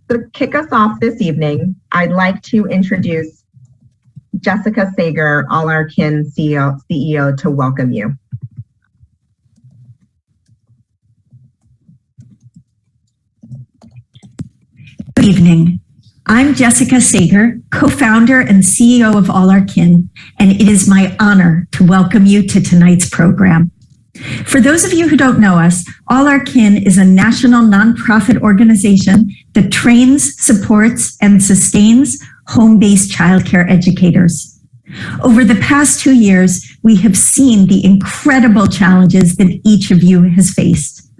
To kick us off this evening, I'd like to introduce Jessica Sager, All Our Kin CEO, to welcome you. Good evening. I'm Jessica Sager, co-founder and CEO of All Our Kin, and it is my honor to welcome you to tonight's program. For those of you who don't know us, All Our Kin is a national nonprofit organization that trains, supports, and sustains home-based childcare educators. Over the past 2 years, we have seen the incredible challenges that each of you has faced.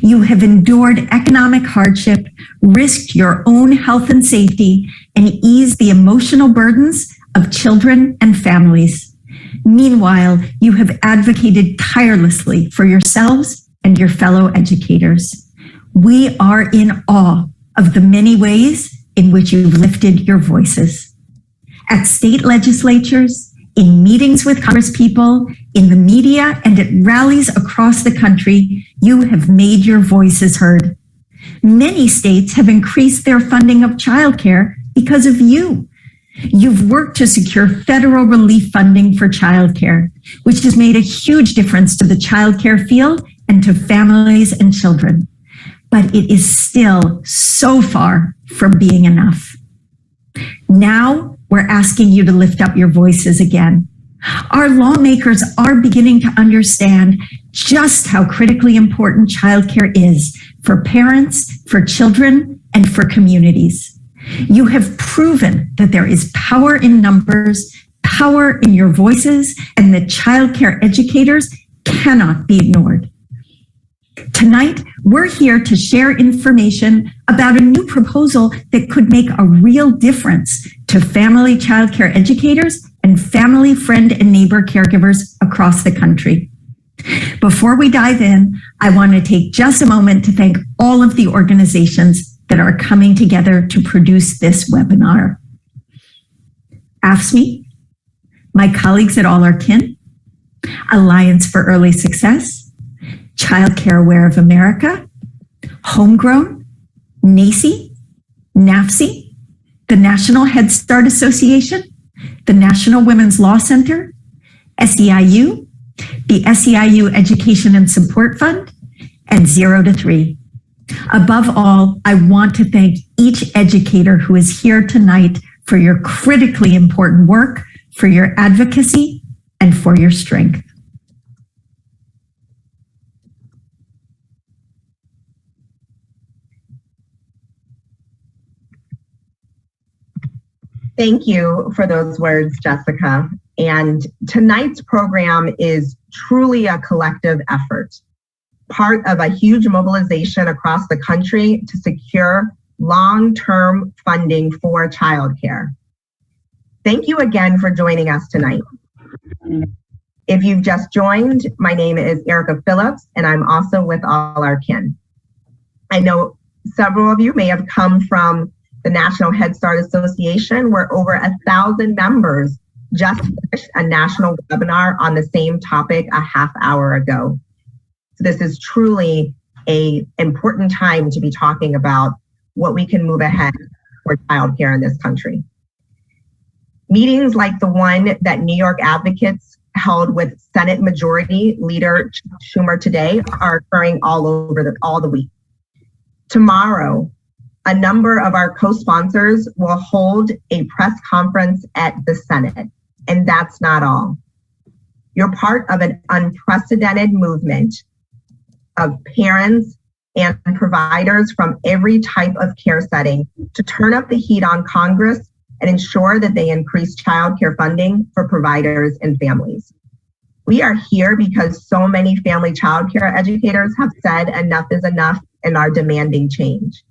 You have endured economic hardship, risked your own health and safety, and eased the emotional burdens of children and families. Meanwhile, you have advocated tirelessly for yourselves and your fellow educators. We are in awe of the many ways in which you've lifted your voices. At state legislatures, in meetings with congresspeople, in the media, and at rallies across the country, you have made your voices heard. Many states have increased their funding of childcare because of you. You've worked to secure federal relief funding for childcare, which has made a huge difference to the childcare field and to families and children. But it is still so far from being enough. Now we're asking you to lift up your voices again. Our lawmakers are beginning to understand just how critically important childcare is for parents, for children, and for communities. You have proven that there is power in numbers, power in your voices, and that childcare educators cannot be ignored. Tonight, we're here to share information about a new proposal that could make a real difference to family childcare educators and family, friend, and neighbor caregivers across the country. Before we dive in, I want to take just a moment to thank all of the organizations that are coming together to produce this webinar. AFSCME, my colleagues at All Our Kin, Alliance for Early Success, Childcare Aware of America, Homegrown, NACCE, NAFSE, the National Head Start Association, the National Women's Law Center, SEIU, the SEIU Education and Support Fund, and 0 to 3. Above all, I want to thank each educator who is here tonight for your critically important work, for your advocacy, and for your strength. Thank you for those words, Jessica. And tonight's program is truly a collective effort, part of a huge mobilization across the country to secure long-term funding for childcare. Thank you again for joining us tonight. If you've just joined, my name is Erica Phillips, and I'm also with All Our Kin. I know several of you may have come from the National Head Start Association, where over 1,000 members just finished a national webinar on the same topic a half hour ago. So this is truly an important time to be talking about what we can move ahead for childcare in this country. Meetings like the one that New York advocates held with Senate Majority Leader Schumer today are occurring all the week. Tomorrow, a number of our co-sponsors will hold a press conference at the Senate, and that's not all. You're part of an unprecedented movement of parents and providers from every type of care setting to turn up the heat on Congress and ensure that they increase childcare funding for providers and families. We are here because so many family childcare educators have said enough is enough and are demanding change.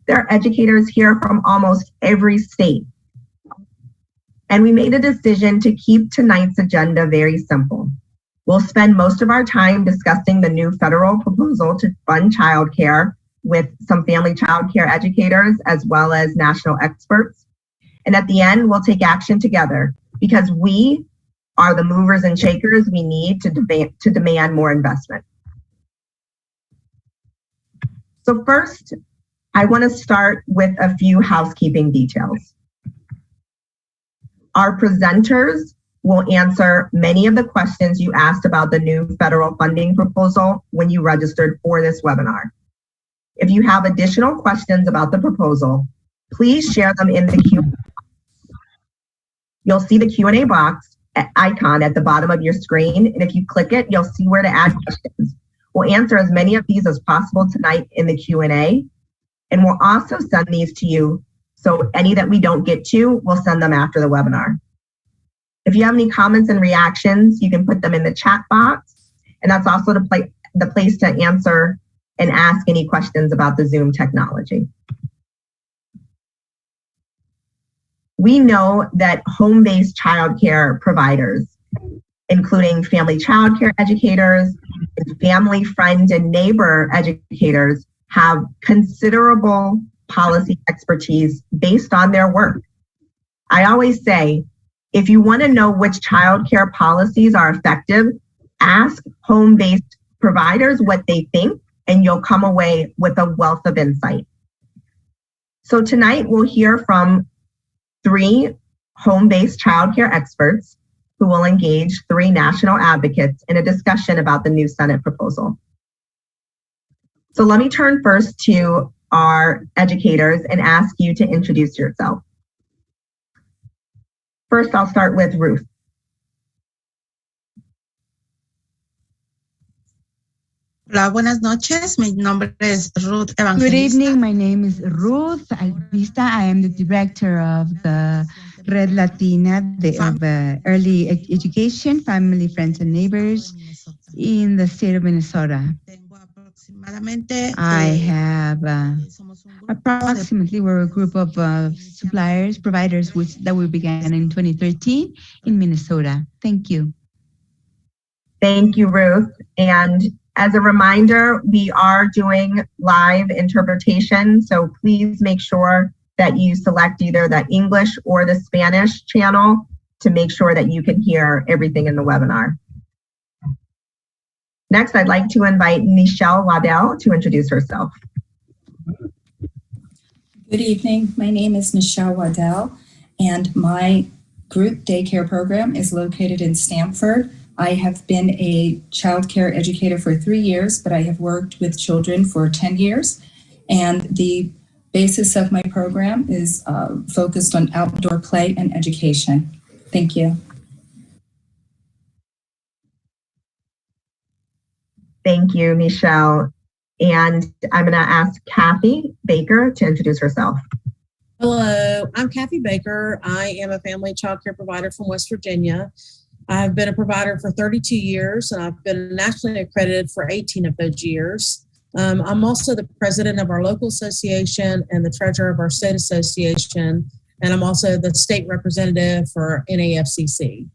There are educators here from almost every state. And we made a decision to keep tonight's agenda very simple. We'll spend most of our time discussing the new federal proposal to fund childcare with some family childcare educators as well as national experts. And at the end, we'll take action together because we are the movers and shakers we need to demand more investment. So first, I want to start with a few housekeeping details. Our presenters will answer many of the questions you asked about the new federal funding proposal when you registered for this webinar. If you have additional questions about the proposal, please share them in the Q&A. You'll see the Q&A box icon at the bottom of your screen, and if you click it, you'll see where to add questions. We'll answer as many of these as possible tonight in the Q&A, and we'll also send these to you. So any that we don't get to, we'll send them after the webinar. If you have any comments and reactions, you can put them in the chat box, and that's also the place to answer and ask any questions about the Zoom technology. We know that home-based childcare providers, including family childcare educators, family, friend, and neighbor educators, have considerable policy expertise based on their work. I always say, if you want to know which childcare policies are effective, ask home-based providers what they think, and you'll come away with a wealth of insight. So tonight we'll hear from 3 home-based childcare experts who will engage 3 national advocates in a discussion about the new Senate proposal. So let me turn first to our educators and ask you to introduce yourself. First, I'll start with Ruth. Hola, buenas noches. Mi nombre es Ruth Evangelista. Good evening. My name is Ruth Evangelista. I am the director of the Red Latina of Early Education, Family, Friends, and Neighbors in the state of Minnesota. I have approximately, we're a group of providers that we began in 2013 in Minnesota. Thank you. Thank you, Ruth. And as a reminder, we are doing live interpretation, so please make sure that you select either the English or the Spanish channel to make sure that you can hear everything in the webinar. Next, I'd like to invite Michelle Waddell to introduce herself. Good evening. My name is Michelle Waddell, and my group daycare program is located in Stamford. I have been a child care educator for 3 years, but I have worked with children for 10 years. And the basis of my program is focused on outdoor play and education. Thank you. Thank you, Michelle. And I'm going to ask Kathy Baker to introduce herself. Hello, I'm Kathy Baker. I am a family child care provider from West Virginia. I've been a provider for 32 years, and I've been nationally accredited for 18 of those years. I'm also the president of our local association and the treasurer of our state association, and I'm also the state representative for NAFCC.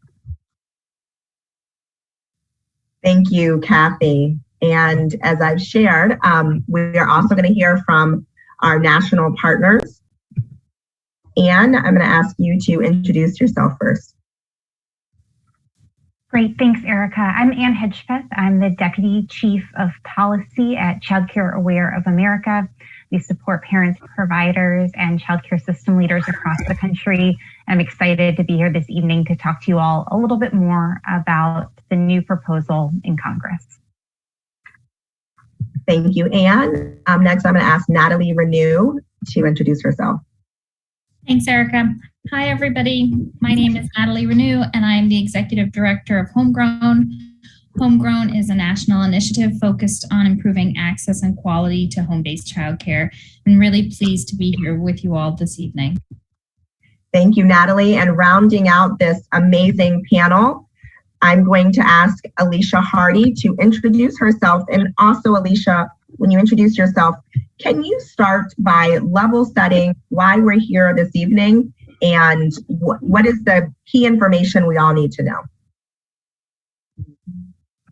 Thank you, Kathy. And as I've shared, we are also going to hear from our national partners. Anne, I'm going to ask you to introduce yourself first. Great, thanks, Erica. I'm Ann Hedgepeth. I'm the Deputy Chief of Policy at Child Care Aware of America. We support parents, providers, and child care system leaders across the country. I'm excited to be here this evening to talk to you all a little bit more about the new proposal in Congress. Thank you, Anne. Next, I'm going to ask Natalie Renew to introduce herself. Thanks, Erica. Hi, everybody. My name is Natalie Renew, and I'm the Executive Director of Homegrown. Homegrown is a national initiative focused on improving access and quality to home-based childcare. I'm really pleased to be here with you all this evening. Thank you, Natalie. And rounding out this amazing panel, I'm going to ask Alicia Hardy to introduce herself. And also, Alicia, when you introduce yourself, can you start by level setting why we're here this evening and what is the key information we all need to know?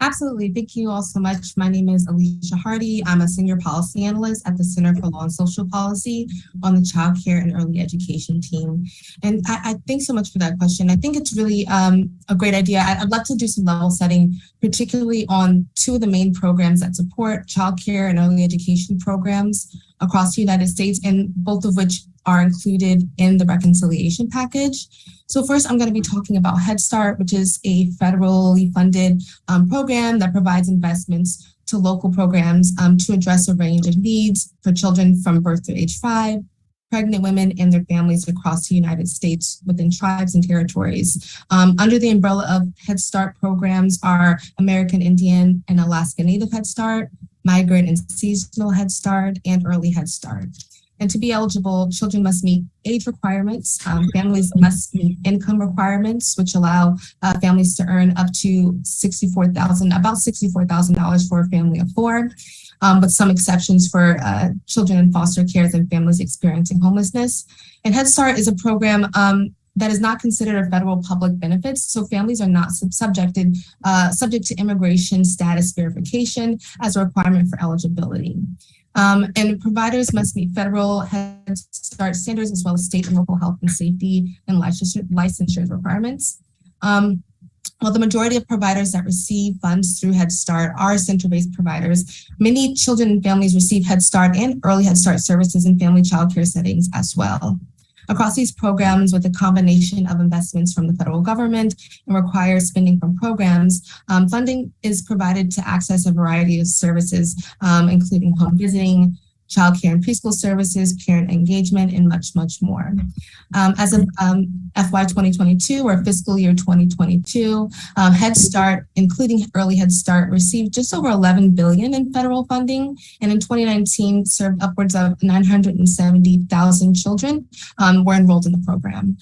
Absolutely. Thank you all so much. My name is Alicia Hardy. I'm a senior policy analyst at the Center for Law and Social Policy on the Child Care and Early Education team. And I thank so much for that question. I think it's really a great idea. I'd love to do some level setting, particularly on 2 of the main programs that support child care and early education programs. across the United States, and both of which are included in the reconciliation package. So first, I'm going to be talking about Head Start, which is a federally funded program that provides investments to local programs to address a range of needs for children from birth to age 5, pregnant women and their families across the United States within tribes and territories. Under the umbrella of Head Start programs are American Indian and Alaska Native Head Start, Migrant and Seasonal Head Start, and Early Head Start. And to be eligible, children must meet age requirements. Families must meet income requirements, which allow families to earn up to about $64,000 for a family of 4, with some exceptions for children in foster care and families experiencing homelessness. And Head Start is a program that is not considered a federal public benefit, so families are not subject to immigration status verification as a requirement for eligibility. And providers must meet federal Head Start standards as well as state and local health and safety and licensure requirements. While the majority of providers that receive funds through Head Start are center-based providers, many children and families receive Head Start and Early Head Start services in family child care settings as well. Across these programs, with a combination of investments from the federal government and requires spending from programs, funding is provided to access a variety of services, including home visiting, child care and preschool services, parent engagement, and much, much more. As of FY 2022 or fiscal year 2022, Head Start, including Early Head Start, received just over $11 billion in federal funding, and in 2019 served upwards of 970,000 children were enrolled in the program.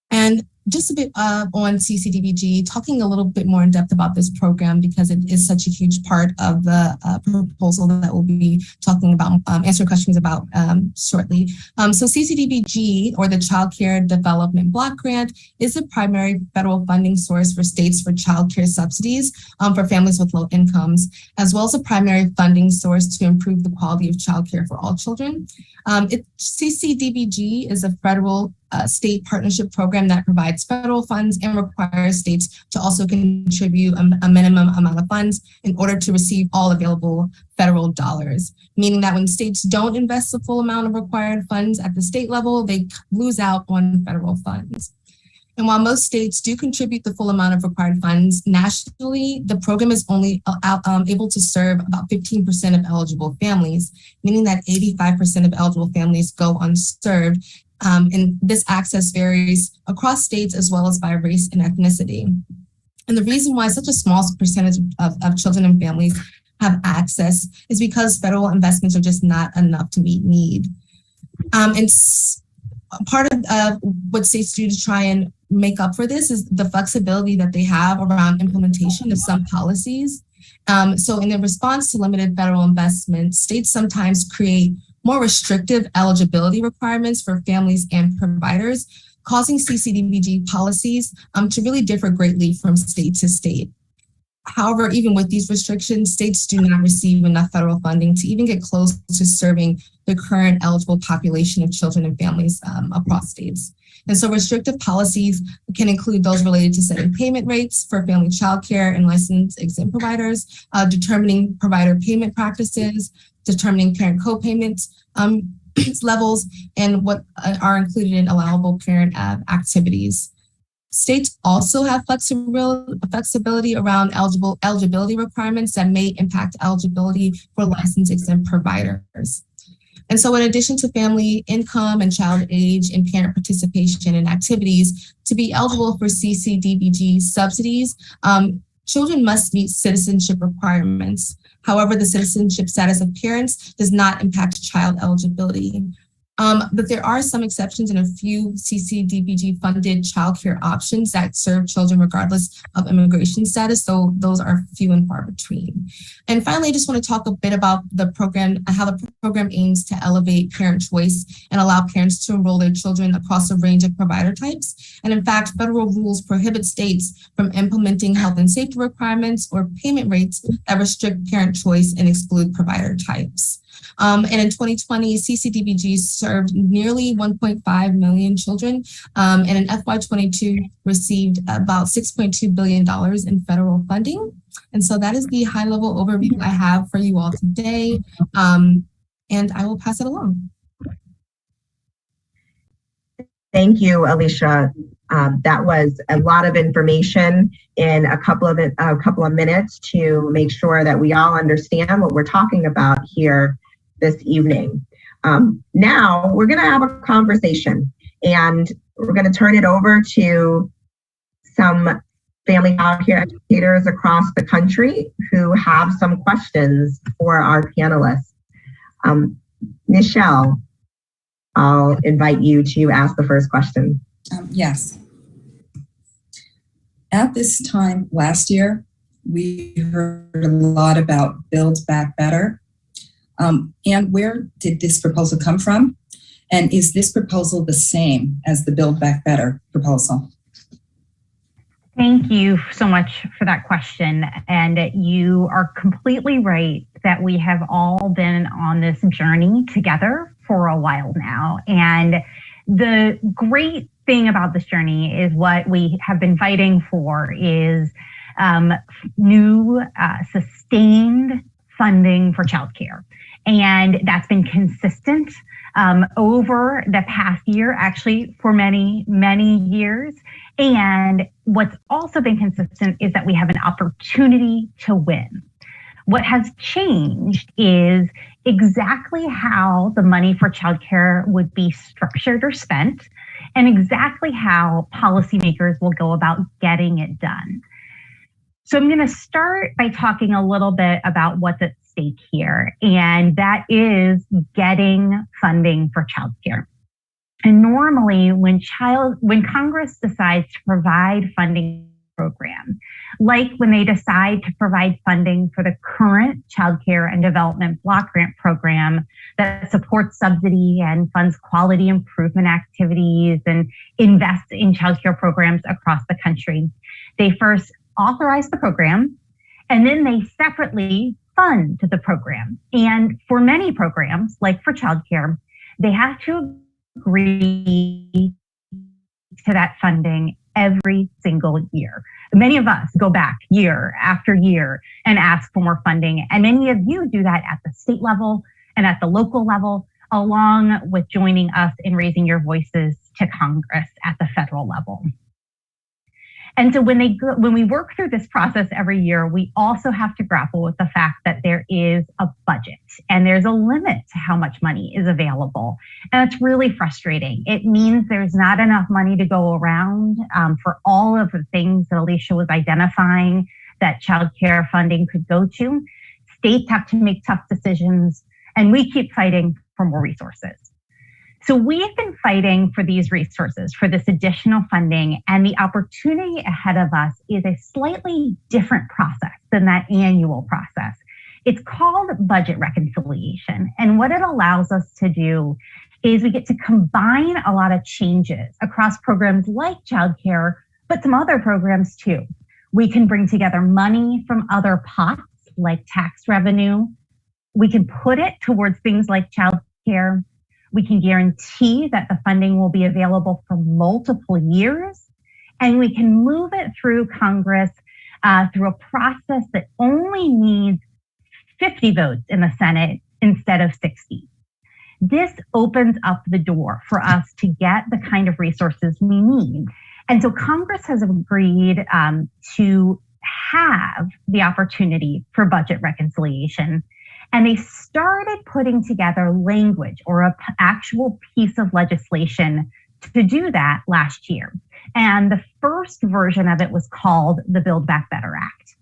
And just a bit on CCDBG, talking a little bit more in depth about this program because it is such a huge part of the proposal that we'll be talking about, answering questions about shortly. So CCDBG, or the Child Care Development Block Grant, is the primary federal funding source for states for child care subsidies for families with low incomes, as well as a primary funding source to improve the quality of child care for all children. CCDBG is a federal state partnership program that provides federal funds and requires states to also contribute a minimum amount of funds in order to receive all available federal dollars, meaning that when states don't invest the full amount of required funds at the state level, they lose out on federal funds. And while most states do contribute the full amount of required funds, nationally, the program is only able to serve about 15% of eligible families, meaning that 85% of eligible families go unserved. And this access varies across states as well as by race and ethnicity. And the reason why such a small percentage of children and families have access is because federal investments are just not enough to meet need. And part of what states do to try and make up for this is the flexibility that they have around implementation of some policies. So in the response to limited federal investment, states sometimes create more restrictive eligibility requirements for families and providers, causing CCDBG policies to really differ greatly from state to state. However, even with these restrictions, states do not receive enough federal funding to even get close to serving the current eligible population of children and families across states. And so restrictive policies can include those related to setting payment rates for family child care and licensed exempt providers, determining provider payment practices, determining parent co-payment levels, and what are included in allowable parent activities. States also have flexibility around eligibility requirements that may impact eligibility for licensed exempt providers. And so in addition to family income and child age and parent participation in activities, to be eligible for CCDBG subsidies, children must meet citizenship requirements. However, the citizenship status of parents does not impact child eligibility. But there are some exceptions in a few CCDBG funded childcare options that serve children regardless of immigration status. So those are few and far between. And finally, I just want to talk a bit about the program, how the program aims to elevate parent choice and allow parents to enroll their children across a range of provider types. And in fact, federal rules prohibit states from implementing health and safety requirements or payment rates that restrict parent choice and exclude provider types. And in 2020, CCDBG served nearly 1.5 million children, and in FY22 received about $6.2 billion in federal funding. And so that is the high-level overview I have for you all today. and I will pass it along. Thank you, Alicia. That was a lot of information in a couple of minutes to make sure that we all understand what we're talking about here this evening. Now we're going to have a conversation, and we're going to turn it over to some family child care educators across the country who have some questions for our panelists. Michelle, I'll invite you to ask the first question. Yes. At this time last year, we heard a lot about Build Back Better. And where did this proposal come from? And is this proposal the same as the Build Back Better proposal? Thank you so much for that question. And you are completely right that we have all been on this journey together for a while now. And the great thing about this journey is what we have been fighting for is new sustained funding for childcare. And that's been consistent over the past year, actually for many, many years. And what's also been consistent is that we have an opportunity to win. What has changed is exactly how the money for childcare would be structured or spent, and exactly how policymakers will go about getting it done. So I'm going to start by talking a little bit about what's at stake here, and that is getting funding for childcare. And normally when Congress decides to provide funding program, like when they decide to provide funding for the current Child Care and Development Block Grant Program that supports subsidy and funds quality improvement activities and invests in child care programs across the country, they first authorize the program, and then they separately fund the program. And for many programs, like for childcare, they have to agree to that funding every single year. Many of us go back year after year and ask for more funding. And many of you do that at the state level and at the local level, along with joining us in raising your voices to Congress at the federal level. And so when we work through this process every year, we also have to grapple with the fact that there is a budget and there's a limit to how much money is available. And it's really frustrating. It means there's not enough money to go around for all of the things that Alicia was identifying that child care funding could go to. States have to make tough decisions, and we keep fighting for more resources. So we've been fighting for these resources, for this additional funding, and the opportunity ahead of us is a slightly different process than that annual process. It's called budget reconciliation. And what it allows us to do is we get to combine a lot of changes across programs like childcare, but some other programs too. We can bring together money from other pots like tax revenue. We can put it towards things like childcare. We can guarantee that the funding will be available for multiple years, and we can move it through Congress through a process that only needs 50 votes in the Senate instead of 60. This opens up the door for us to get the kind of resources we need. And so Congress has agreed to have the opportunity for budget reconciliation. And they started putting together language or an actual piece of legislation to do that last year. And the first version of it was called the Build Back Better Act.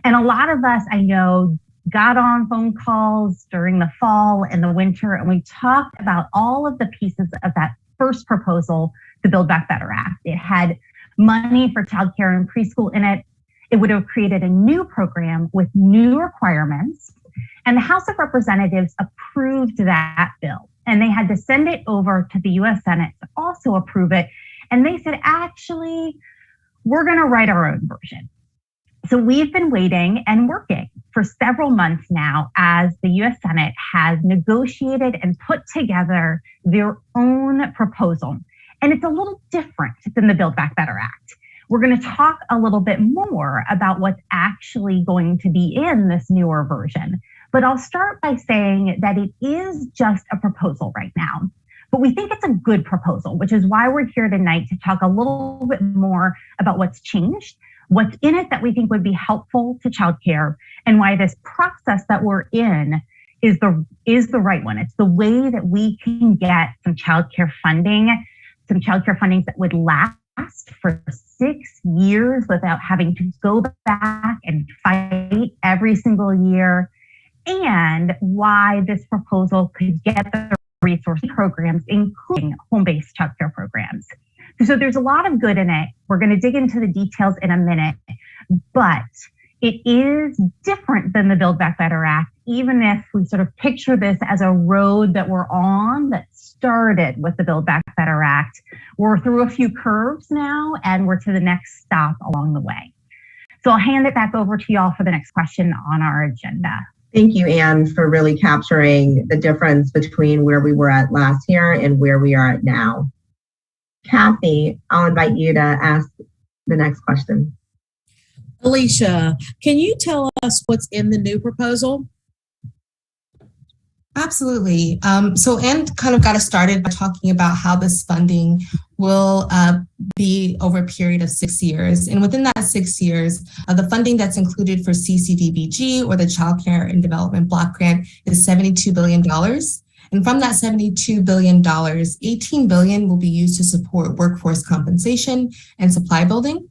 And a lot of us, I know, got on phone calls during the fall and the winter, and we talked about all of the pieces of that first proposal, the Build Back Better Act. It had money for childcare and preschool in it. It would have created a new program with new requirements. And the House of Representatives approved that bill, and they had to send it over to the US Senate to also approve it. And they said, actually, we're going to write our own version. So we've been waiting and working for several months now as the US Senate has negotiated and put together their own proposal. And it's a little different than the Build Back Better Act. We're going to talk a little bit more about what's actually going to be in this newer version. But I'll start by saying that it is just a proposal right now. But we think it's a good proposal, which is why we're here tonight to talk a little bit more about what's changed, what's in it that we think would be helpful to childcare, and why this process that we're in is the right one. It's the way that we can get some childcare fundings that would last for 6 years without having to go back and fight every single year, and why this proposal could get the resource programs, including home-based childcare programs. So there's a lot of good in it. We're going to dig into the details in a minute, but it is different than the Build Back Better Act, even if we sort of picture this as a road that we're on that started with the Build Back Better Act. We're through a few curves now, and we're to the next stop along the way. So I'll hand it back over to y'all for the next question on our agenda. Thank you, Anne, for really capturing the difference between where we were at last year and where we are at now. Kathy, I'll invite you to ask the next question. Alicia, can you tell us what's in the new proposal? Absolutely. So Anne kind of got us started by talking about how this funding will be over a period of 6 years. And within that 6 years, the funding that's included for CCDBG, or the Child Care and Development Block Grant, is $72 billion. And from that $72 billion, $18 billion will be used to support workforce compensation and supply building.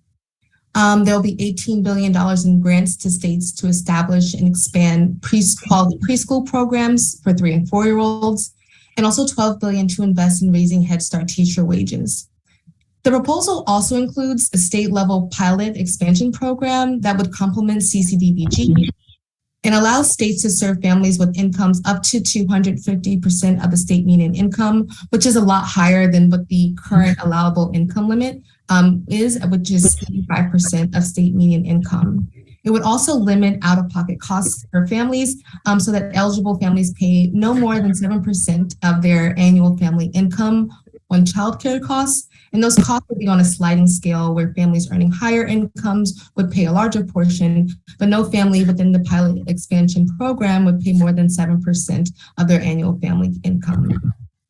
There will be $18 billion in grants to states to establish and expand quality preschool programs for 3 and 4-year-olds, and also $12 billion to invest in raising Head Start teacher wages. The proposal also includes a state-level pilot expansion program that would complement CCDBG and allow states to serve families with incomes up to 250% of the state median income, which is a lot higher than what the current allowable income limit is, which is 85% of state median income. It would also limit out-of-pocket costs for families so that eligible families pay no more than 7% of their annual family income on childcare costs. And those costs would be on a sliding scale where families earning higher incomes would pay a larger portion, but no family within the pilot expansion program would pay more than 7% of their annual family income.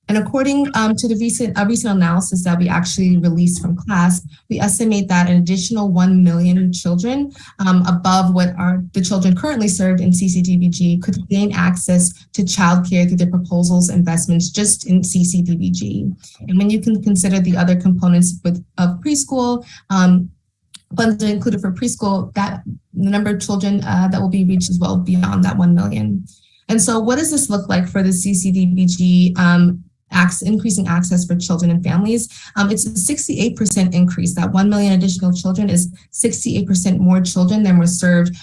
And according to the recent analysis that we actually released from CLASP, we estimate that an additional 1 million children above what are the children currently served in CCDBG could gain access to childcare through the proposal's investments just in CCDBG. And when you can consider the other components of preschool, funds are included for preschool, that the number of children that will be reached as well beyond that 1 million. And so what does this look like for the CCDBG increasing access for children and families? It's a 68% increase. That 1 million additional children is 68% more children than were served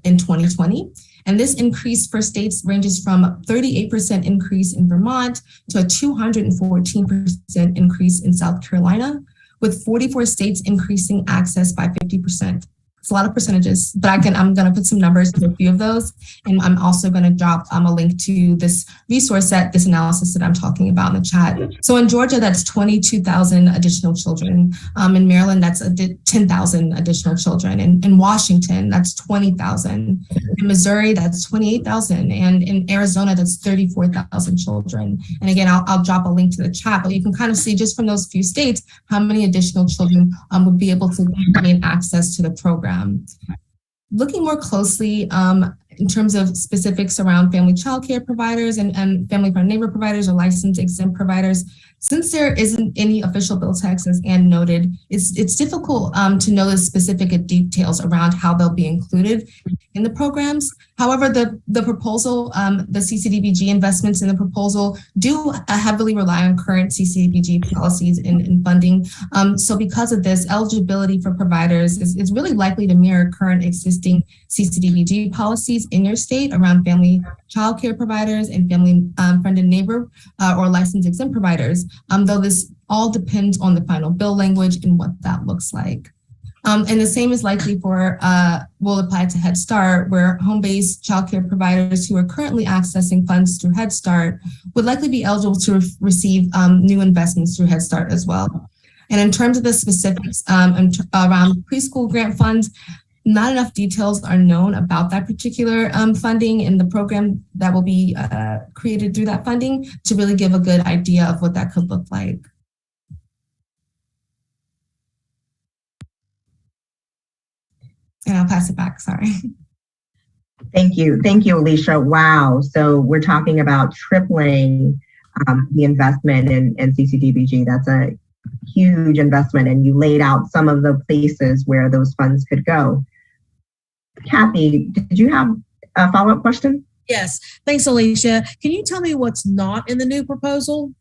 in 2020. And this increase for states ranges from a 38% increase in Vermont to a 214% increase in South Carolina, with 44 states increasing access by 50%. It's a lot of percentages, but I'm going to put some numbers to a few of those. And I'm also going to drop a link to this resource set, this analysis that I'm talking about in the chat. So in Georgia, that's 22,000 additional children. In Maryland, that's 10,000 additional children. In Washington, that's 20,000. In Missouri, that's 28,000. And in Arizona, that's 34,000 children. And again, I'll drop a link to the chat, but you can kind of see just from those few states, how many additional children would be able to gain access to the program. Looking more closely in terms of specifics around family child care providers and family friend neighbor providers or licensed exempt providers, since there isn't any official bill text, as Anne noted, it's difficult to know the specific details around how they'll be included in the programs. However, the proposal, the CCDBG investments in the proposal do heavily rely on current CCDBG policies and funding. So because of this, eligibility for providers is really likely to mirror current existing CCDBG policies in your state around family child care providers and family friend and neighbor or licensed exempt providers, though this all depends on the final bill language and what that looks like. And the same is likely will apply to Head Start, where home-based childcare providers who are currently accessing funds through Head Start would likely be eligible to receive new investments through Head Start as well. And in terms of the specifics around preschool grant funds, not enough details are known about that particular funding and the program that will be created through that funding to really give a good idea of what that could look like. And I'll pass it back, sorry. Thank you. Thank you, Alicia. Wow. So we're talking about tripling the investment in CCDBG. That's a huge investment, and you laid out some of the places where those funds could go. Kathy, did you have a follow-up question? Yes. Thanks, Alicia. Can you tell me what's not in the new proposal?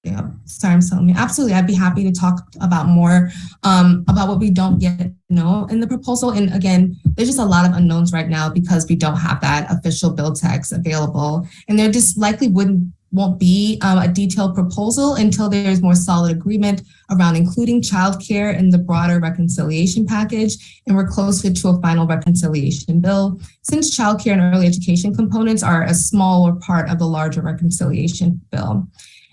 Yeah, sorry, I'm telling me. Absolutely, I'd be happy to talk about more about what we don't yet know in the proposal. And again, there's just a lot of unknowns right now because we don't have that official bill text available. And there just likely won't be a detailed proposal until there's more solid agreement around including childcare in the broader reconciliation package, and we're closer to a final reconciliation bill, since childcare and early education components are a smaller part of the larger reconciliation bill.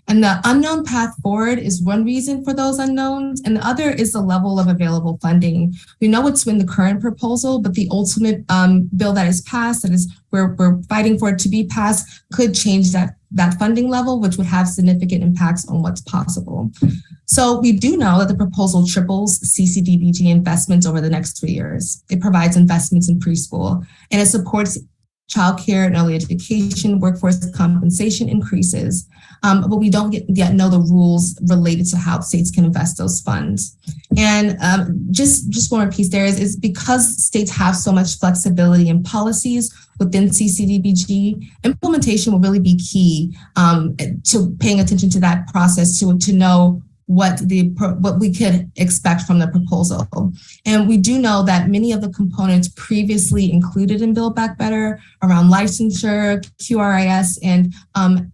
And the unknown path forward is one reason for those unknowns, and the other is the level of available funding. We know what's in the current proposal, but the ultimate bill that is passed, that is we're fighting for it to be passed, could change that funding level, which would have significant impacts on what's possible. So we do know that the proposal triples CCDBG investments over the next 3 years. It provides investments in preschool, and it supports childcare and early education, workforce compensation increases, but we don't yet know the rules related to how states can invest those funds. And just one more piece there is because states have so much flexibility in policies within CCDBG, implementation will really be key to paying attention to that process to know what we could expect from the proposal. And we do know that many of the components previously included in Build Back Better around licensure, QRIS, and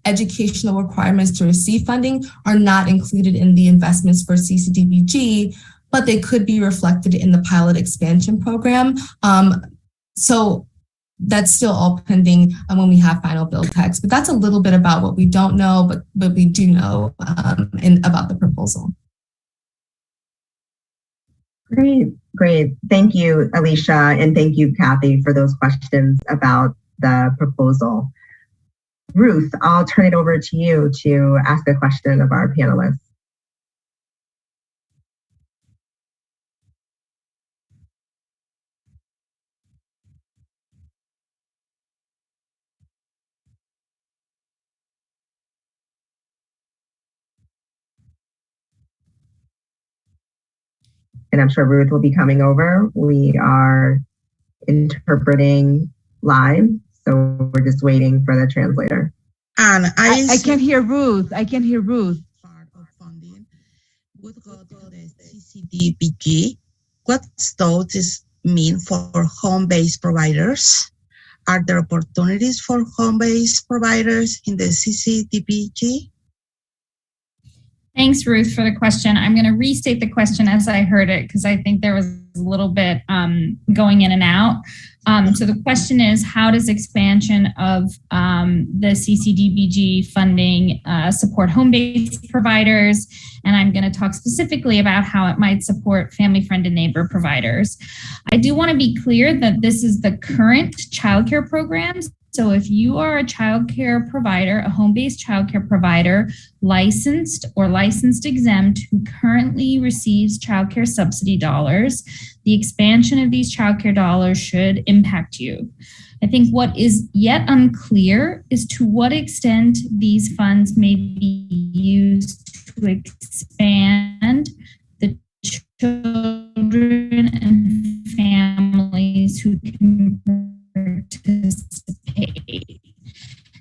educational requirements to receive funding are not included in the investments for CCDBG, but they could be reflected in the pilot expansion program. So that's still all pending when we have final bill text. But that's a little bit about what we don't know, but we do know about the proposal. Great. Thank you, Alicia, and thank you, Kathy, for those questions about the proposal. Ruth, I'll turn it over to you to ask a question of our panelists. And I'm sure Ruth will be coming over. We are interpreting live, so we're just waiting for the translator. And I can hear Ruth. I can hear Ruth. Part of funding would go to the CCDBG. What does this mean for home-based providers? Are there opportunities for home-based providers in the CCDBG? Thanks, Ruth, for the question. I'm going to restate the question as I heard it because I think there was a little bit going in and out. So the question is, how does expansion of the CCDBG funding support home-based providers? And I'm going to talk specifically about how it might support family, friend, and neighbor providers. I do want to be clear that this is the current childcare programs. So if you are a childcare provider, a home-based childcare provider, licensed or licensed exempt who currently receives childcare subsidy dollars, the expansion of these childcare dollars should impact you. I think what is yet unclear is to what extent these funds may be used to expand the children and families who can participate.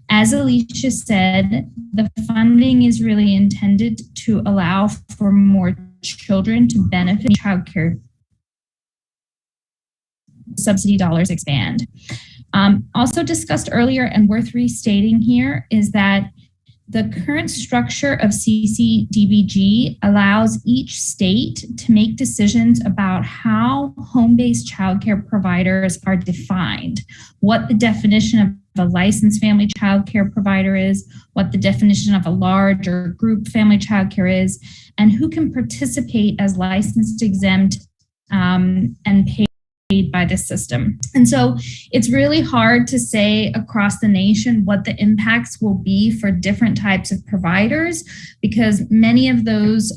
As Alicia said, the funding is really intended to allow for more children to benefit from childcare. Subsidy dollars expand. Also discussed earlier and worth restating here is that The current structure of CCDBG allows each state to make decisions about how home-based childcare providers are defined, what the definition of a licensed family childcare provider is, what the definition of a large or group family childcare is, and who can participate as licensed, exempt, and paid by the system. And so it's really hard to say across the nation what the impacts will be for different types of providers, because many of those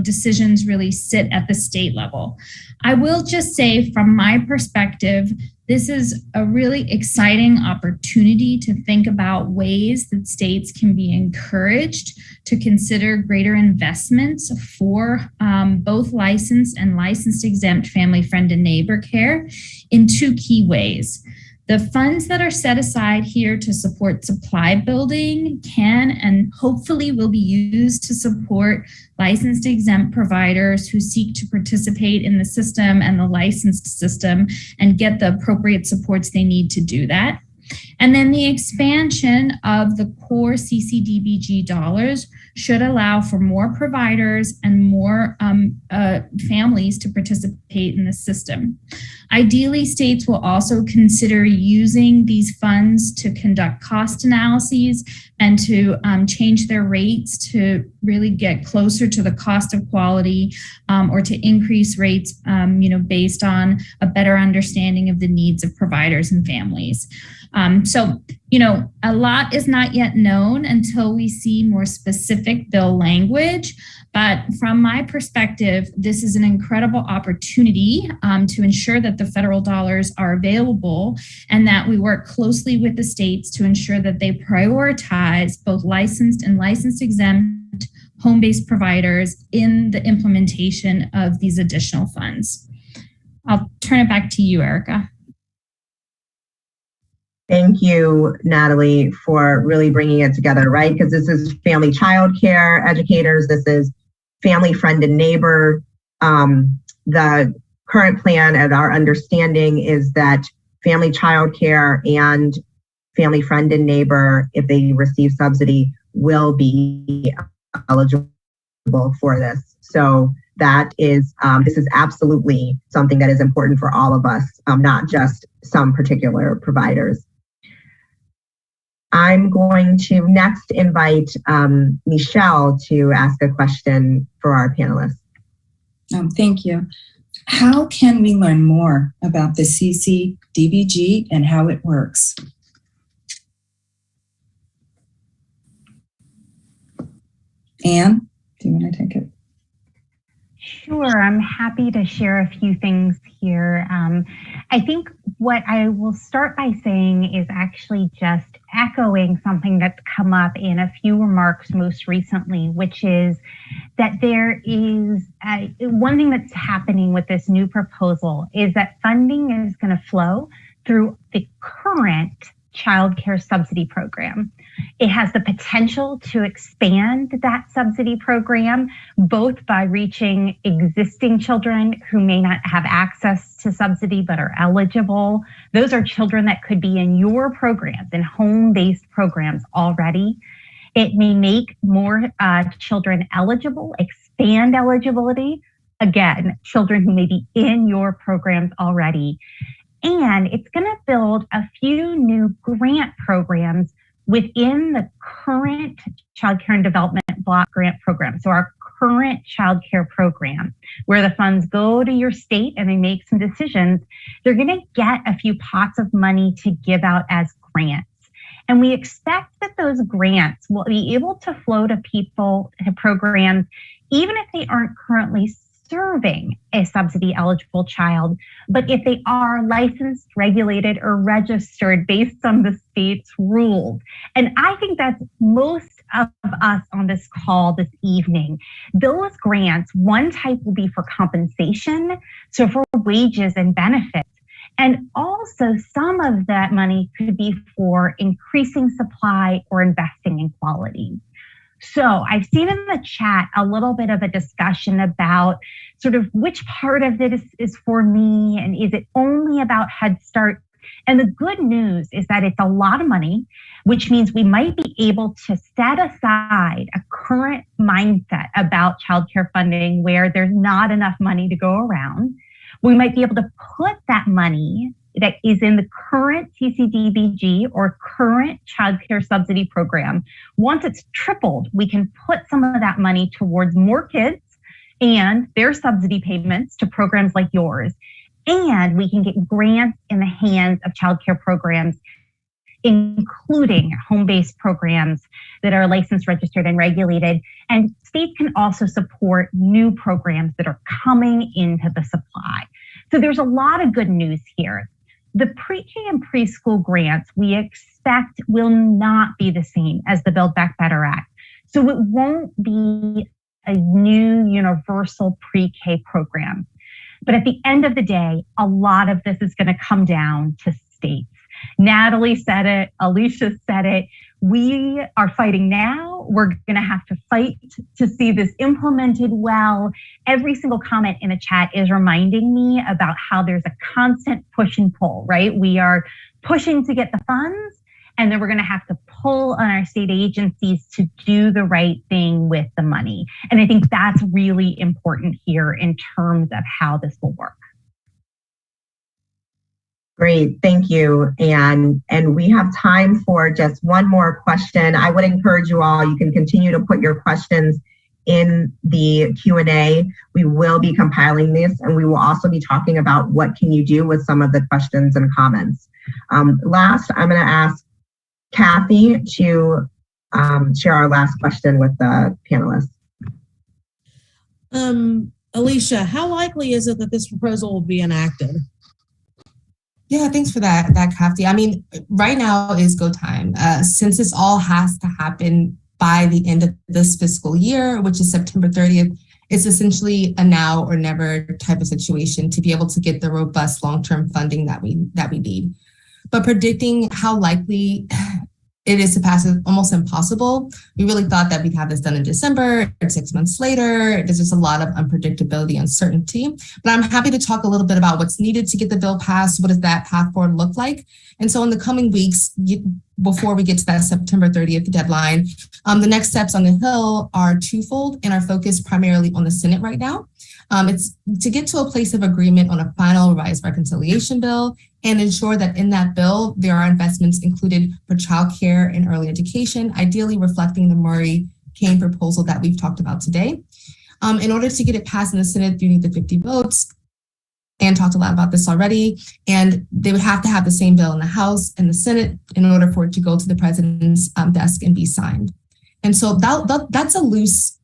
decisions really sit at the state level. I will just say, from my perspective, this is a really exciting opportunity to think about ways that states can be encouraged to consider greater investments for both licensed and licensed exempt family, friend, and neighbor care in two key ways. The funds that are set aside here to support supply building can and hopefully will be used to support licensed exempt providers who seek to participate in the system and the licensed system and get the appropriate supports they need to do that. And then the expansion of the core CCDBG dollars should allow for more providers and more families to participate in the system. Ideally, states will also consider using these funds to conduct cost analyses and to change their rates to really get closer to the cost of quality, or to increase rates based on a better understanding of the needs of providers and families. A lot is not yet known until we see more specific bill language. But from my perspective, this is an incredible opportunity to ensure that the federal dollars are available and that we work closely with the states to ensure that they prioritize both licensed and licensed exempt home-based providers in the implementation of these additional funds. I'll turn it back to you, Erica. Thank you, Natalie, for really bringing it together, right? Because this is family child care educators. This is family, friend, and neighbor. The current plan, and our understanding, is that family child care and family, friend, and neighbor, if they receive subsidy, will be eligible for this. So that is, this is absolutely something that is important for all of us, not just some particular providers. I'm going to next invite Michelle to ask a question for our panelists. Thank you. How can we learn more about the CCDBG and how it works? Anne, do you want to take it? Sure, I'm happy to share a few things here. I think what I will start by saying is actually just echoing something that's come up in a few remarks most recently, which is that there is one thing that's happening with this new proposal is that funding is going to flow through the current child care subsidy program. It has the potential to expand that subsidy program, both by reaching existing children who may not have access to subsidy but are eligible. Those are children that could be in your programs, in home-based programs already. It may make more children eligible, expand eligibility. Again, children who may be in your programs already. And it's going to build a few new grant programs within the current Child Care and Development Block Grant Program. So our current child care program, where the funds go to your state and they make some decisions, they're going to get a few pots of money to give out as grants. And we expect that those grants will be able to flow to people, to programs, even if they aren't currently serving a subsidy eligible child, but if they are licensed, regulated, or registered based on the state's rules. And I think that's most of us on this call this evening. Those grants, one type will be for compensation, so for wages and benefits. And also some of that money could be for increasing supply or investing in quality. So I've seen in the chat a little bit of a discussion about sort of which part of it is for me, and is it only about Head Start And the good news is that it's a lot of money, which means we might be able to set aside a current mindset about childcare funding where there's not enough money to go around. We might be able to put that money that is in the current TCDBG or current childcare subsidy program. Once it's tripled, we can put some of that money towards more kids and their subsidy payments to programs like yours. And we can get grants in the hands of childcare programs, including home-based programs that are licensed, registered, and regulated. And states can also support new programs that are coming into the supply. So there's a lot of good news here. The pre-K and preschool grants we expect will not be the same as the Build Back Better Act. So it won't be a new universal pre-K program. But at the end of the day, a lot of this is going to come down to states. Natalie said it, Alicia said it. We are fighting now. We're going to have to fight to see this implemented well. Every single comment in the chat is reminding me about how there's a constant push and pull, right? We are pushing to get the funds, and then we're going to have to pull on our state agencies to do the right thing with the money. And I think that's really important here in terms of how this will work. Great, thank you. And we have time for just one more question. I would encourage you all, you can continue to put your questions in the Q&A. We will be compiling this, and we will also be talking about what can you do with some of the questions and comments. Last, I'm going to ask Kathy to share our last question with the panelists. Alicia, how likely is it that this proposal will be enacted? Yeah, thanks for that, Kathy. I mean, right now is go time. Since this all has to happen by the end of this fiscal year, which is September 30th, it's essentially a now or never type of situation to be able to get the robust long-term funding that we need. But predicting how likely it is to pass is almost impossible. We really thought that we'd have this done in December, and 6 months later. There's just a lot of unpredictability, uncertainty. But I'm happy to talk a little bit about what's needed to get the bill passed. What does that path forward look like? And so in the coming weeks, before we get to that September 30th deadline, the next steps on the Hill are twofold and are focused primarily on the Senate right now. It's to get to a place of agreement on a final revised reconciliation bill and ensure that in that bill, there are investments included for childcare and early education, ideally reflecting the Murray-Cain proposal that we've talked about today. In order to get it passed in the Senate, you need the 50 votes. Anne talked a lot about this already, and they would have to have the same bill in the House and the Senate in order for it to go to the president's desk and be signed. And so that's a loose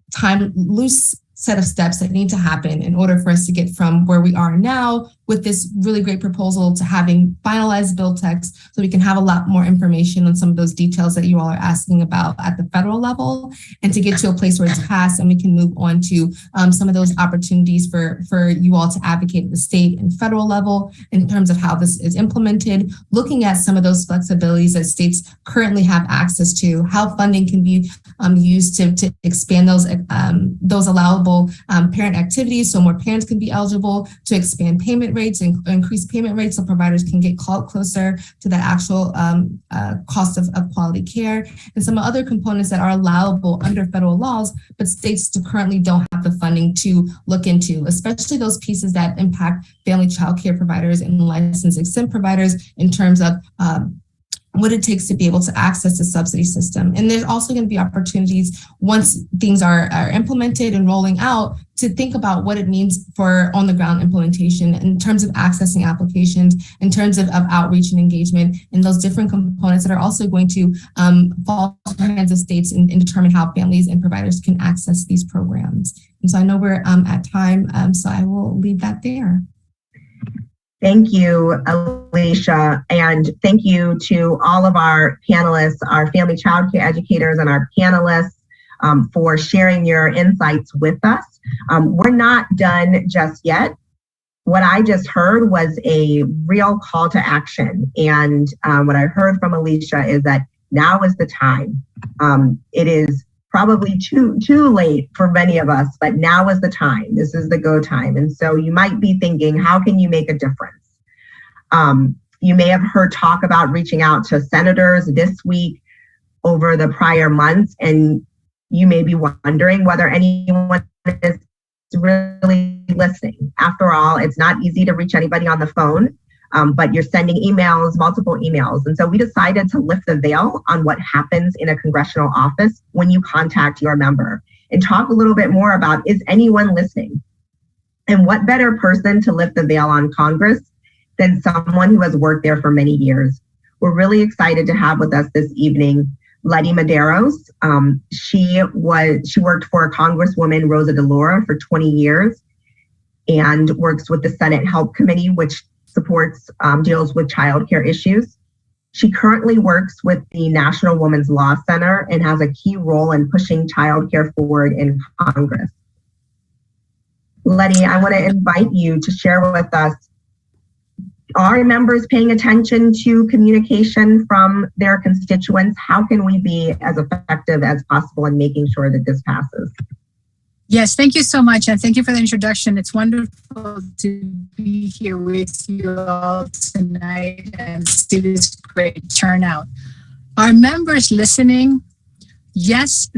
set of steps that need to happen in order for us to get from where we are now with this really great proposal to having finalized bill text so we can have a lot more information on some of those details that you all are asking about at the federal level, and to get to a place where it's passed and we can move on to some of those opportunities for you all to advocate at the state and federal level in terms of how this is implemented, looking at some of those flexibilities that states currently have access to, how funding can be used to expand those allowable parent activities so more parents can be eligible, to expand payment rates and increase payment rates so providers can get closer to the actual cost of quality care, and some other components that are allowable under federal laws, but states currently don't have the funding to look into, especially those pieces that impact family child care providers and licensed exempt providers in terms of what it takes to be able to access the subsidy system. And there's also going to be opportunities once things are implemented and rolling out to think about what it means for on the ground implementation in terms of accessing applications, in terms of outreach and engagement, and those different components that are also going to fall in the hands of states and determine how families and providers can access these programs. And so I know we're at time, so I will leave that there. Thank you, Alicia, and thank you to all of our panelists, our family child care educators and our panelists for sharing your insights with us. We're not done just yet. What I just heard was a real call to action, and what I heard from Alicia is that now is the time. It is probably too late for many of us, but now is the time. This is the go time. And so you might be thinking, how can you make a difference? You may have heard talk about reaching out to senators this week over the prior months, and you may be wondering whether anyone is really listening. After all, it's not easy to reach anybody on the phone, but you're sending emails, multiple emails. And so we decided to lift the veil on what happens in a congressional office when you contact your member and talk a little bit more about, is anyone listening? And what better person to lift the veil on Congress than someone who has worked there for many years? We're really excited to have with us this evening Letty Medeiros. She worked for Congresswoman Rosa DeLauro for 20 years and works with the Senate Help Committee, which supports, deals with childcare issues. She currently works with the National Women's Law Center and has a key role in pushing childcare forward in Congress. Letty, I want to invite you to share with us, are members paying attention to communication from their constituents? How can we be as effective as possible in making sure that this passes? Yes, thank you so much. And thank you for the introduction. It's wonderful to be here with you all tonight and see this great turnout. Are members listening? Yes.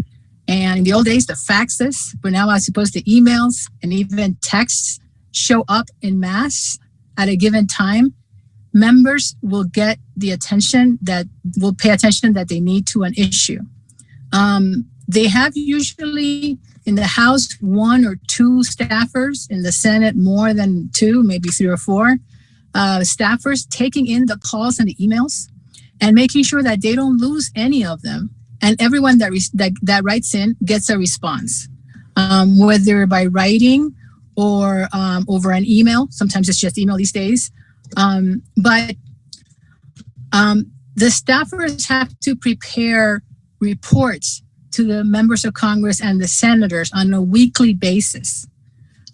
And in the old days, the faxes, but now I suppose the emails and even texts show up in mass at a given time. Members will get the attention that will pay attention that they need to an issue. They have usually in the House 1 or 2 staffers, in the Senate more than 2, maybe 3 or 4 staffers taking in the calls and the emails and making sure that they don't lose any of them. And everyone that writes in gets a response, whether by writing or over an email. Sometimes it's just email these days. But the staffers have to prepare reports to the members of Congress and the senators on a weekly basis.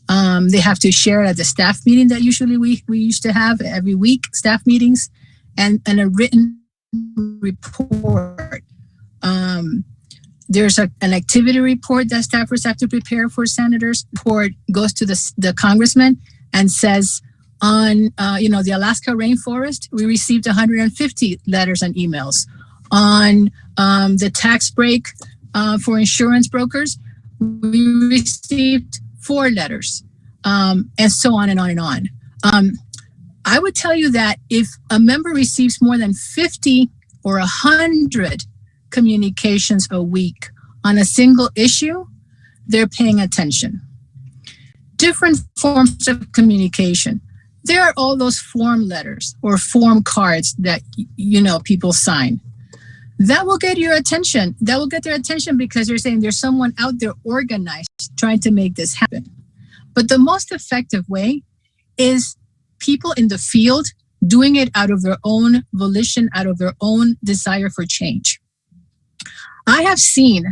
They have to share it at the staff meeting that usually we used to have every week, staff meetings, and a written report. There's an activity report that staffers have to prepare for senators. Report goes to the congressman and says, on the Alaska rainforest, we received 150 letters and emails. On the tax break for insurance brokers, we received 4 letters, and so on and on and on. I would tell you that if a member receives more than 50 or 100 communications a week on a single issue, they're paying attention. Different forms of communication. There are all those form letters or form cards that people sign. That will get your attention. That will get their attention because they're saying there's someone out there organized trying to make this happen. But the most effective way is people in the field doing it out of their own volition, out of their own desire for change. I have seen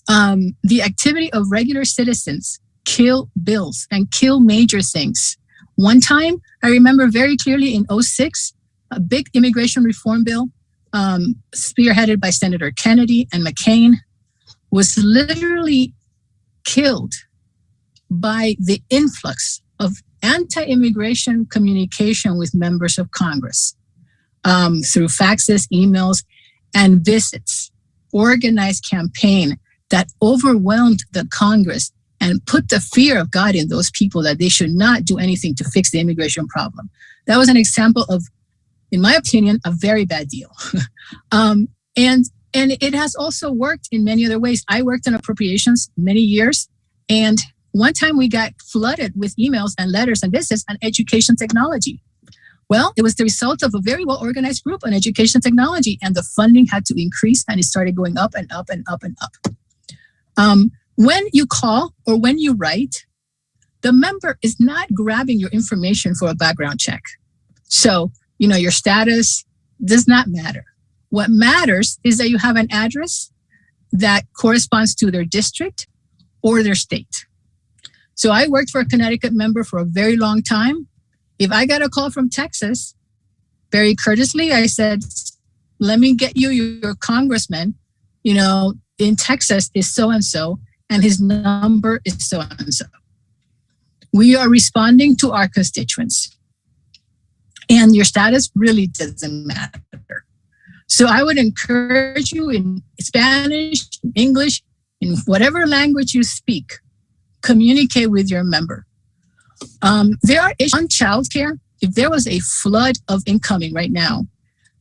the activity of regular citizens kill bills and kill major things. One time, I remember very clearly in 2006, a big immigration reform bill spearheaded by Senator Kennedy and McCain was literally killed by the influx of anti-immigration communication with members of Congress through faxes, emails, and visits. Organized campaign that overwhelmed the Congress and put the fear of God in those people that they should not do anything to fix the immigration problem. That was an example of, in my opinion, a very bad deal. And it has also worked in many other ways. I worked in appropriations many years, and one time we got flooded with emails and letters and visits on education technology. Well, it was the result of a very well-organized group on education technology, and the funding had to increase, and it started going up and up and up and up. When you call or when you write, the member is not grabbing your information for a background check. So, your status does not matter. What matters is that you have an address that corresponds to their district or their state. So I worked for a Connecticut member for a very long time. If I got a call from Texas, very courteously, I said, let me get you your congressman, in Texas is so-and-so, and his number is so-and-so. We are responding to our constituents. and your status really doesn't matter. So I would encourage you in Spanish, English, in whatever language you speak, communicate with your member. There are issues on childcare. If there was a flood of incoming right now,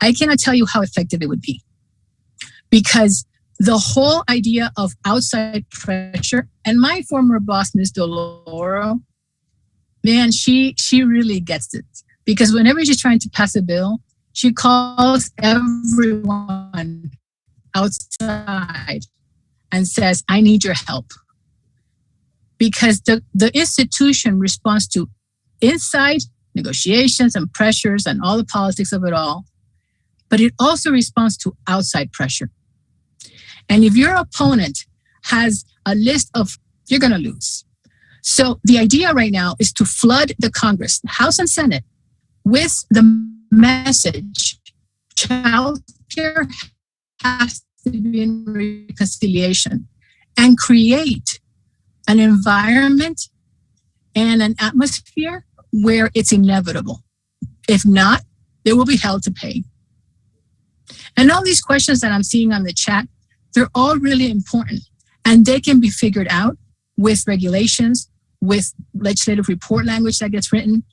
I cannot tell you how effective it would be. Because the whole idea of outside pressure, and my former boss, Ms. Doloro, man, she really gets it. Because whenever she's trying to pass a bill, she calls everyone outside and says, I need your help. Because the institution responds to inside negotiations and pressures and all the politics of it all, but it also responds to outside pressure. And if your opponent has a list of, you're going to lose. So the idea right now is to flood the Congress, House and Senate, with the message, child care has to be in reconciliation, and create an environment and an atmosphere where it's inevitable. If not, they will be held to pay. And all these questions that I'm seeing on the chat, they're all really important, and they can be figured out with regulations, with legislative report language that gets written.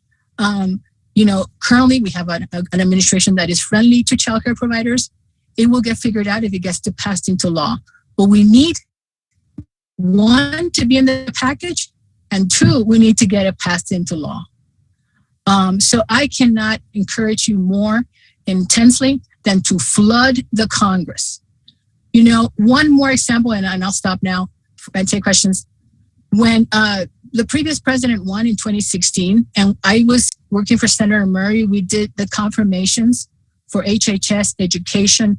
Currently we have an administration that is friendly to childcare providers. It will get figured out if it gets passed into law. But we need, one, to be in the package, and two, we need to get it passed into law. So I cannot encourage you more intensely than to flood the Congress. One more example, and I'll stop now and take questions. When the previous president won in 2016, and I was working for Senator Murray, we did the confirmations for HHS, education,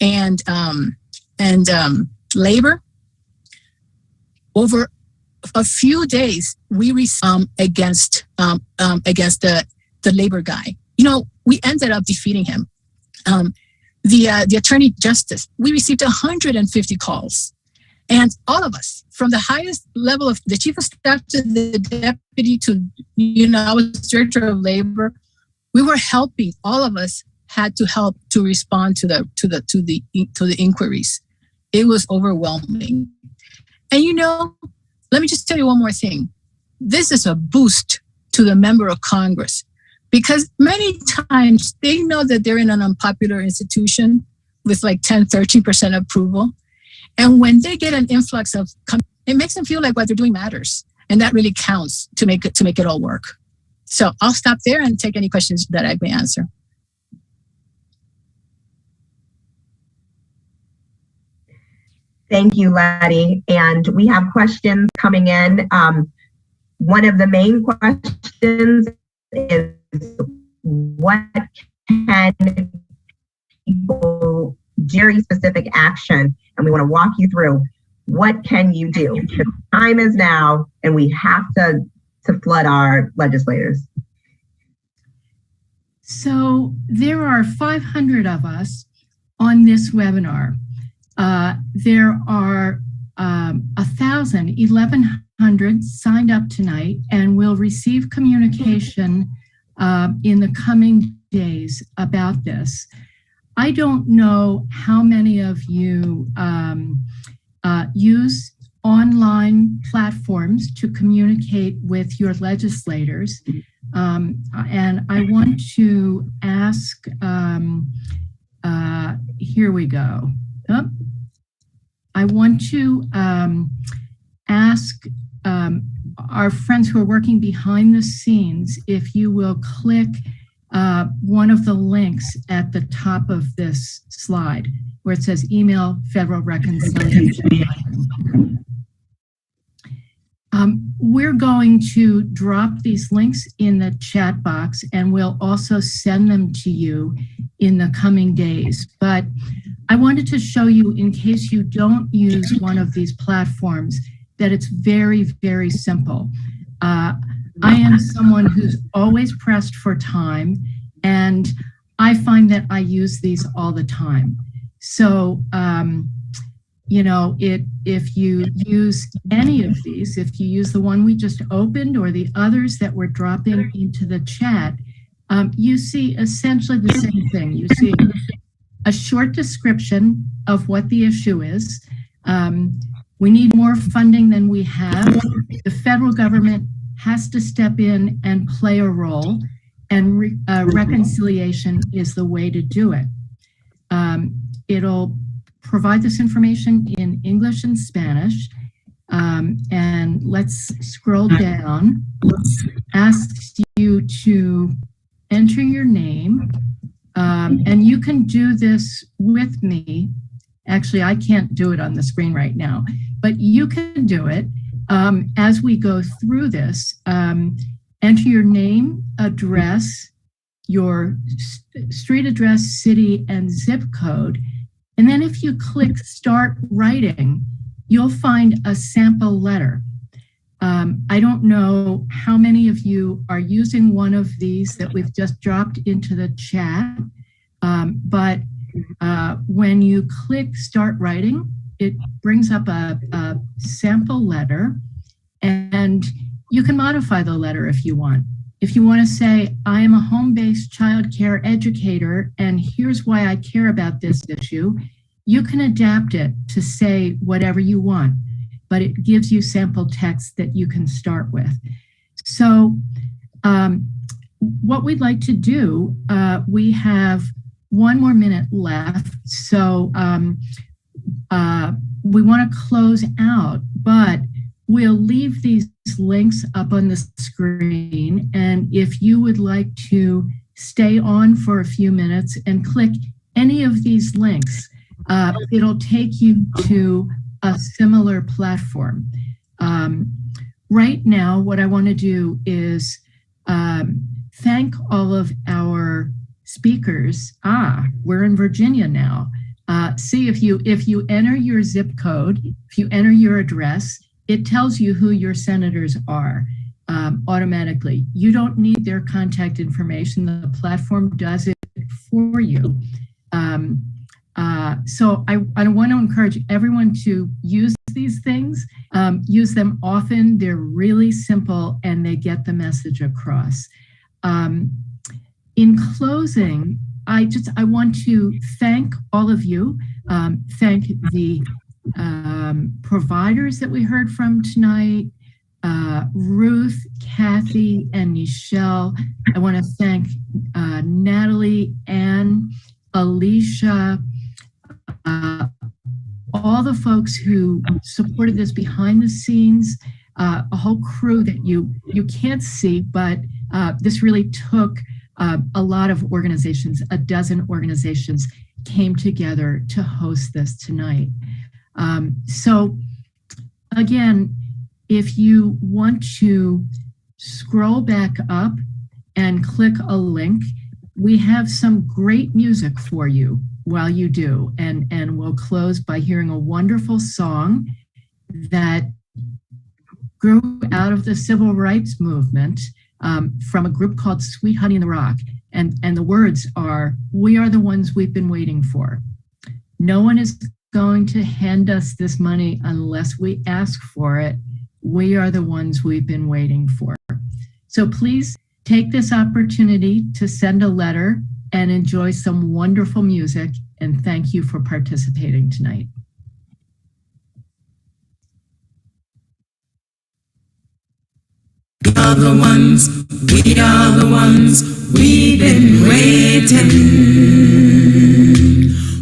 and labor. Over a few days, we against the labor guy. We ended up defeating him. The attorney justice, we received 150 calls. And all of us, from the highest level of the chief of staff to the deputy to, I was director of labor, we were helping. All of us had to help to respond to the inquiries. It was overwhelming. And let me just tell you one more thing. This is a boost to the member of Congress, because many times they know that they're in an unpopular institution with like 10, 13% approval. And when they get an influx of, it makes them feel like what they're doing matters. And that really counts to make it all work. So I'll stop there and take any questions that I may answer. Thank you, Letty. And we have questions coming in. One of the main questions is, what can people, very specific action, and we want to walk you through, what can you do? The time is now, and we have to flood our legislators. So there are 500 of us on this webinar. There are 1,100 signed up tonight, and will receive communication in the coming days about this. I don't know how many of you use online platforms to communicate with your legislators. And I want to ask, here we go. Oh, I want to ask our friends who are working behind the scenes if you will click one of the links at the top of this slide where it says email federal reconciliation. We're going to drop these links in the chat box, and we'll also send them to you in the coming days. But I wanted to show you, in case you don't use one of these platforms, that it's very, very simple. I am someone who's always pressed for time, and I find that I use these all the time. So, if you use any of these, if you use the one we just opened or the others that we're dropping into the chat, you see essentially the same thing. You see a short description of what the issue is. We need more funding than we have. The federal government has to step in and play a role, and reconciliation is the way to do it. It'll provide this information in English and Spanish. And let's scroll down. Asks you to enter your name. And you can do this with me. Actually, I can't do it on the screen right now, but you can do it as we go through this. Enter your name, address, your street address, city, and zip code. And then if you click Start Writing, you'll find a sample letter. I don't know how many of you are using one of these that we've just dropped into the chat, but when you click Start Writing, it brings up a sample letter, and you can modify the letter if you want. If you want to say, I am a home-based child care educator, and here's why I care about this issue, you can adapt it to say whatever you want, but it gives you sample text that you can start with. So what we'd like to do, we have 1 more minute left. So we want to close out, but we'll leave these links up on the screen. And if you would like to stay on for a few minutes and click any of these links, it'll take you to a similar platform. Right now, what I want to do is thank all of our speakers. We're in Virginia now. See, if you enter your zip code, if you enter your address, it tells you who your senators are automatically. You don't need their contact information. The platform does it for you. So I want to encourage everyone to use these things, use them often. They're really simple and they get the message across. In closing, I want to thank all of you, thank the providers that we heard from tonight, Ruth, Kathy, and Nichelle. I want to thank Natalie, Ann, Alicia, all the folks who supported this behind the scenes, a whole crew that you can't see, but this really took a lot of organizations, a dozen organizations came together to host this tonight. So again, if you want to scroll back up and click a link, we have some great music for you while you do. And we'll close by hearing a wonderful song that grew out of the civil rights movement from a group called Sweet Honey in the Rock. And the words are, we are the ones we've been waiting for. No one is going to hand us this money unless we ask for it. We are the ones we've been waiting for. So please take this opportunity to send a letter and enjoy some wonderful music. And thank you for participating tonight. We are the ones, we are the ones, we've been waiting.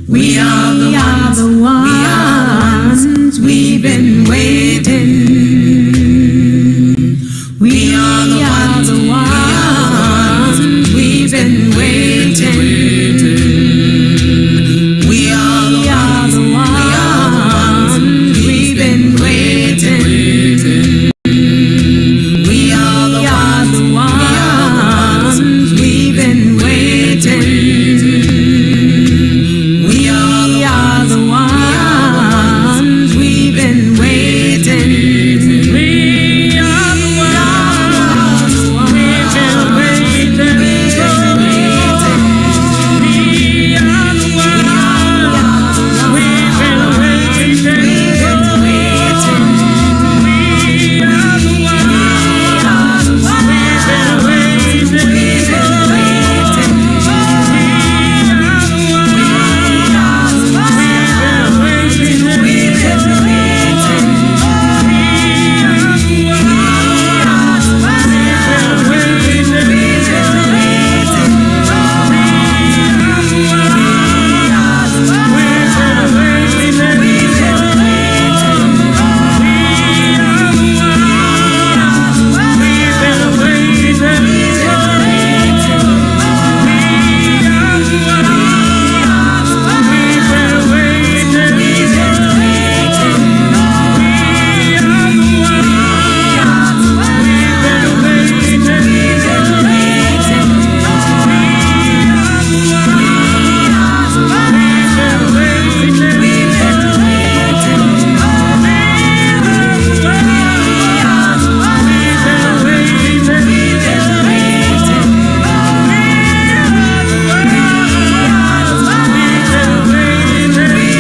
We are the ones.